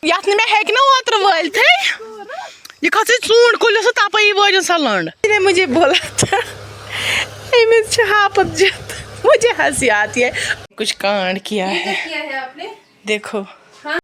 यात में हेक ना ओत्र वाल थे ये खसे चूंड कुल तपई वजन सा लंड ने मुझे बोला था हापत जत मुझे हंसी आती है। कुछ कांड किया है आपने देखो। हाँ,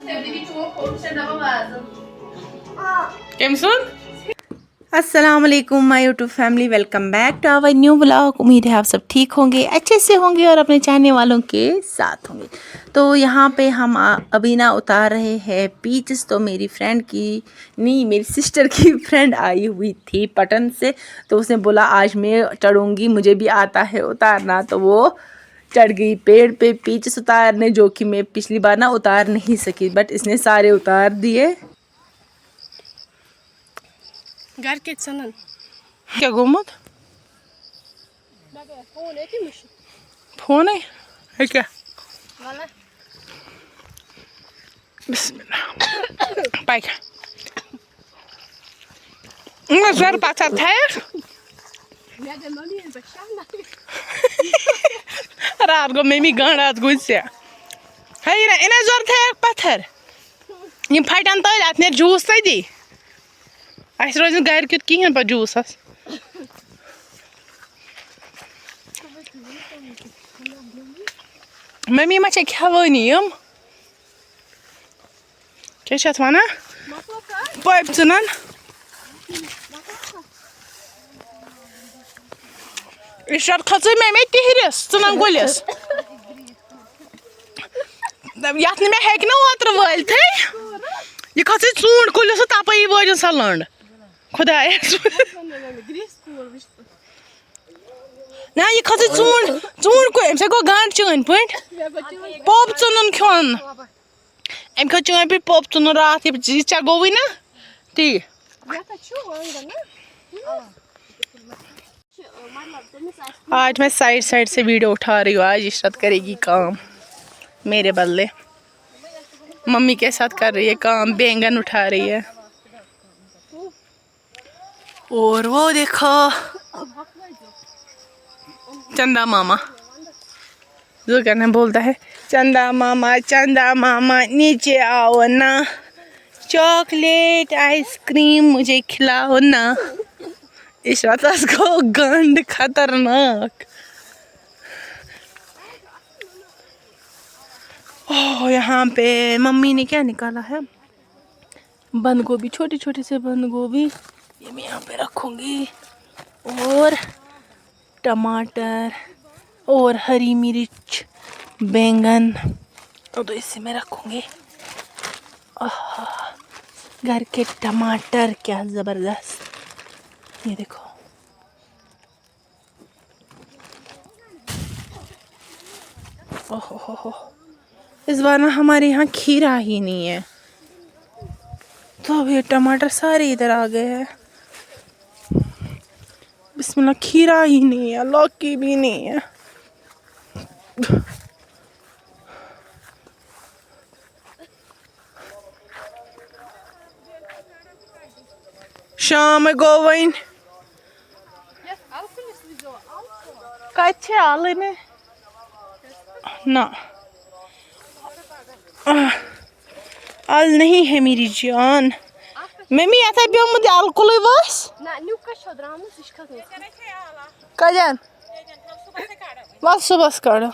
अस्सलाम वालेकुम my YouTube family, welcome back to our new vlog. उम्मीद है आप सब ठीक होंगे, अच्छे से होंगे और अपने चाहने वालों के साथ होंगे। तो यहाँ पे हम अभी ना उतार रहे हैं पीचेस। तो मेरी फ्रेंड की नहीं, मेरी सिस्टर की फ्रेंड आई हुई थी पटन से, तो उसने बोला आज मैं चढ़ूँगी, मुझे भी आता है उतारना। तो वो चढ़ गई पेड़ पे पीचेस उतारने, जो कि मैं पिछली बार ना उतार नहीं सकी, बट इसने सारे उतार दिए। घर के चलन क्या गोमत फोन है क्या? बिस्मिल्लाह पाइक नजर पत्थर था रात को मम्मी गांड गुस्से है ना इन्हें जोर था पत्थर ये फटन तो अत ने जूस दी अस रोज घर क्यों कहें पे जूस मम्मी मा खेवानी क्या वन पाइप चुनान इशरत खच मे तिहरिस चुनान गुलिस यत मे हेक ना ओत्र वाल थे ये खच चूंड कुलिस तपई वजन सा लंड खुदा ना ये खच चूंड चूंड को अम गो गांड चन पे पोप चुन खोन अम खो चन पे पोप चुन रात चा गोवी ना ती आज मैं साइड साइड से वीडियो उठा रही हूँ। आज इशरत करेगी काम मेरे बदले, मम्मी के साथ कर रही है काम, बैंगन उठा रही है। और वो देखो चंदा मामा जो करने बोलता है, चंदा मामा नीचे आओ ना, चॉकलेट आइसक्रीम मुझे खिलाओ ना। इशरत को गंद खतरनाक। ओह यहाँ पे मम्मी ने क्या निकाला है, बंद गोभी, छोटे छोटे से बंद गोभी, ये मैं यहाँ पे रखूँगी, और टमाटर और हरी मिर्च, बैंगन तो इसे मैं रखूँगी। घर के टमाटर क्या ज़बरदस्त, ये देखो। ओहो, इस बार ना हमारे यहाँ खीरा ही नहीं है, तो अब ये टमाटर सारे इधर आ गए हैं। बिस्मिल्लाह, खीरा ही नहीं है, लौकी भी नहीं है। शाम गोवन कच्चे आले ने ना आल नहीं है मेरी जान। मम्मी ऐसा भी मुझे अलकुल बस ना न्यू का शोधराम सिस्का कजन बस सुबह काढ़ो।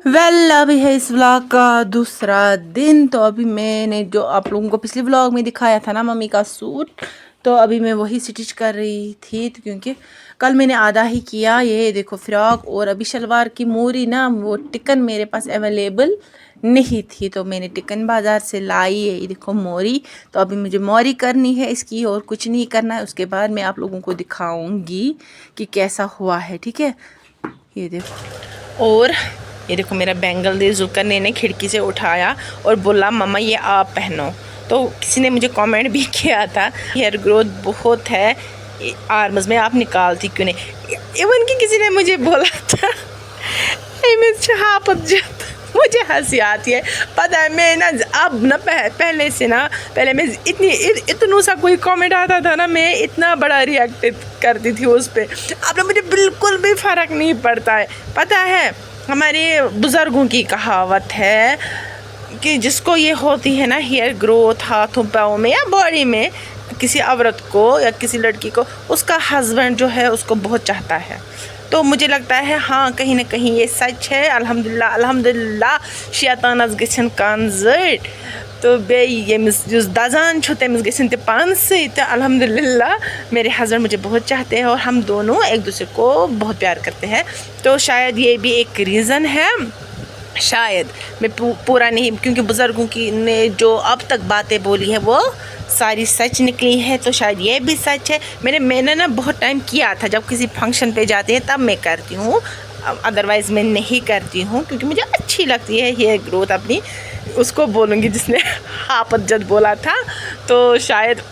वेल अभी है इस व्लॉग का दूसरा दिन। तो अभी मैंने जो आप लोगों को पिछले व्लॉग में दिखाया था ना मम्मी का सूट, तो अभी मैं वही स्टिच कर रही थी, तो क्योंकि कल मैंने आधा ही किया। ये देखो फ्रॉक और अभी शलवार की मोरी ना, वो टिकन मेरे पास अवेलेबल नहीं थी, तो मैंने टिकन बाज़ार से लाई है। ये देखो मोरी, तो अभी मुझे मोरी करनी है इसकी, और कुछ नहीं करना है। उसके बाद मैं आप लोगों को दिखाऊंगी कि कैसा हुआ है, ठीक है। ये देखो, और ये देखो मेरा बैंगल दे जुकर ने खिड़की से उठाया और बोला मम्मा ये आप पहनो। तो किसी ने मुझे कमेंट भी किया था हेयर ग्रोथ बहुत है आर्म्स में, आप निकालती क्यों नहीं। इवन कि किसी ने मुझे बोला था हापत जत, मुझे हंसी आती है। पता है मैं ना अब ना पहले से ना, पहले मैं इतना सा कोई कमेंट आता था ना, मैं इतना बड़ा रिएक्ट करती थी उस पर। अब ना मुझे बिल्कुल भी फ़र्क नहीं पड़ता है। पता है हमारे बुज़ुर्गों की कहावत है, कि जिसको ये होती है ना हेयर ग्रोथ हाथों पाँव में या बॉडी में, किसी औरत को या किसी लड़की को, उसका हस्बैंड जो है उसको बहुत चाहता है। तो मुझे लगता है हाँ कहीं ना कहीं ये सच है। अल्हम्दुलिल्लाह अल्हम्दुलिल्लाह शैतानस गछन कंजर्ट तो बे यमिस जुस दजान छु तमिस गछन ते पान से। तो अल्हम्दुलिल्लाह मेरे हस्बैंड मुझे बहुत चाहते हैं और हम दोनों एक दूसरे को बहुत प्यार करते हैं। तो शायद ये भी एक रीज़न है, शायद मैं पूरा नहीं, क्योंकि बुज़ुर्गों की ने जो अब तक बातें बोली है वो सारी सच निकली है। तो शायद ये भी सच है। मैंने ना बहुत टाइम किया था, जब किसी फंक्शन पे जाते हैं तब मैं करती हूँ, अदरवाइज़ मैं नहीं करती हूँ, क्योंकि मुझे अच्छी लगती है हेयर ग्रोथ अपनी। उसको बोलूँगी जिसने आपत जद बोला था, तो शायद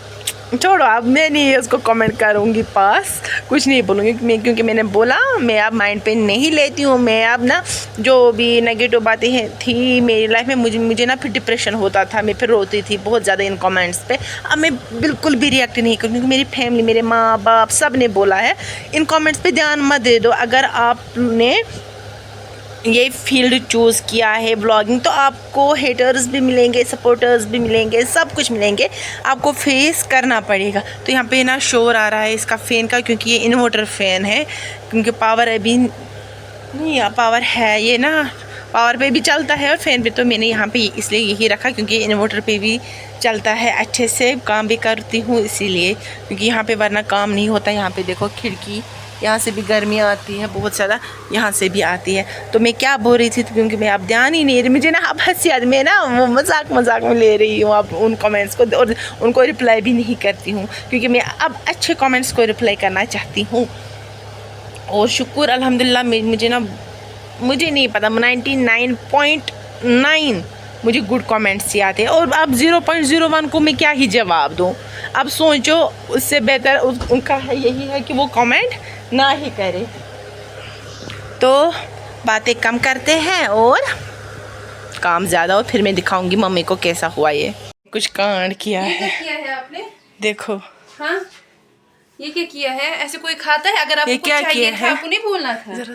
छोड़ो, अब मैं नहीं उसको कमेंट करूँगी, पास कुछ नहीं बोलूँगी मैं, क्योंकि मैंने बोला मैं अब माइंड पे नहीं लेती हूँ। मैं अब ना जो भी नेगेटिव बातें हैं थी मेरी लाइफ में, मुझे ना फिर डिप्रेशन होता था, मैं फिर रोती थी बहुत ज़्यादा इन कमेंट्स पे। अब मैं बिल्कुल भी रिएक्ट नहीं करूँ, क्योंकि मेरी फैमिली, मेरे माँ बाप सब ने बोला है इन कमेंट्स पे ध्यान मत दे दो। अगर आपने ये फील्ड चूज़ किया है ब्लॉगिंग, तो आपको हेटर्स भी मिलेंगे, सपोर्टर्स भी मिलेंगे, सब कुछ मिलेंगे, आपको फेस करना पड़ेगा। तो यहाँ पे ना शोर आ रहा है इसका फ़ैन का, क्योंकि ये इन्वर्टर फ़ैन है, क्योंकि पावर अभी नहीं, पावर है, ये ना पावर पे भी चलता है और फ़ैन पे तो मैंने यहाँ पे इसलिए यही रखा, क्योंकि इन्वर्टर पे भी चलता है, अच्छे से काम भी करती हूँ इसीलिए, क्योंकि यहाँ पे वरना काम नहीं होता। यहाँ पे देखो खिड़की, यहाँ से भी गर्मी आती है बहुत ज़्यादा, यहाँ से भी आती है। तो मैं क्या बोल रही थी, क्योंकि मैं अब ध्यान ही नहीं रही, मुझे ना अब हंसी आती, मैं ना वो मजाक में ले रही हूँ अब उन कमेंट्स को, और उनको रिप्लाई भी नहीं करती हूँ, क्योंकि मैं अब अच्छे कमेंट्स को रिप्लाई करना चाहती हूँ। और शुक्र अल्हम्दुलिल्लाह मुझे नहीं पता 99.9 मुझे गुड कमेंट्स ही आते हैं, और अब 0.01 को मैं क्या ही जवाब दूँ। अब सोचो, उससे बेहतर उनका यही है कि वो कमेंट ना ही करे। तो बातें कम करते हैं और काम ज़्यादा, और फिर मैं दिखाऊंगी मम्मी को कैसा हुआ ये कुछ कांड किया है। किया है आपने, देखो। हाँ ये क्या किया है? ऐसे कोई खाता है? अगर आपको क्या चाहिए किया था, आपको नहीं बोलना था। जरा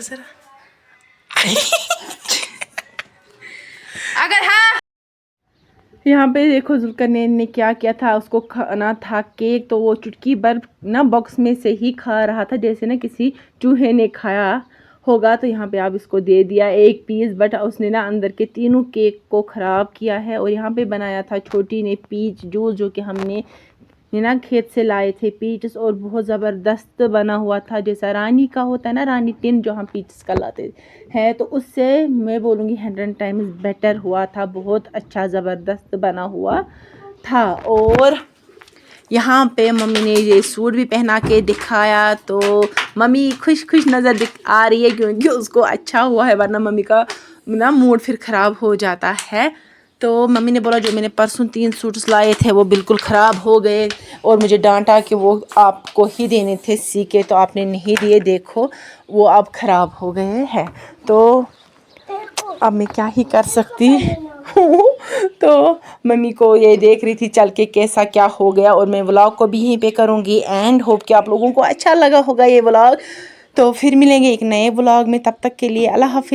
अगर हाँ, यहाँ पे देखो जुल्करनैन ने क्या किया था, उसको खाना था केक, तो वो चुटकी भर ना बॉक्स में से ही खा रहा था, जैसे ना किसी चूहे ने खाया होगा। तो यहाँ पे आप इसको दे दिया एक पीस, बट उसने ना अंदर के तीनों केक को ख़राब किया है। और यहाँ पे बनाया था छोटी ने पीच जूस, जो कि हमने ना खेत से लाए थे पीचस, और बहुत ज़बरदस्त बना हुआ था, जैसा रानी का होता है ना, रानी टिन जो हम पीचस का लाते हैं, तो उससे मैं बोलूँगी 100 टाइम्स बेटर हुआ था, बहुत अच्छा ज़बरदस्त बना हुआ था। और यहाँ पे मम्मी ने ये सूट भी पहना के दिखाया, तो मम्मी खुश नज़र आ रही है, क्योंकि उसको अच्छा हुआ है, वरना मम्मी का ना मूड फिर ख़राब हो जाता है। तो मम्मी ने बोला जो मैंने परसों 3 सूट्स लाए थे वो बिल्कुल ख़राब हो गए, और मुझे डांटा कि वो आपको ही देने थे सी के, तो आपने नहीं दिए, देखो वो अब ख़राब हो गए हैं। तो अब मैं क्या ही कर सकती हूँ। तो मम्मी को ये देख रही थी चल के कैसा क्या हो गया, और मैं व्लॉग को भी यहीं पे करूँगी एंड होप कि आप लोगों को अच्छा लगा होगा ये व्लॉग। तो फिर मिलेंगे एक नए व्लॉग में, तब तक के लिए अल्लाह हाफिज़।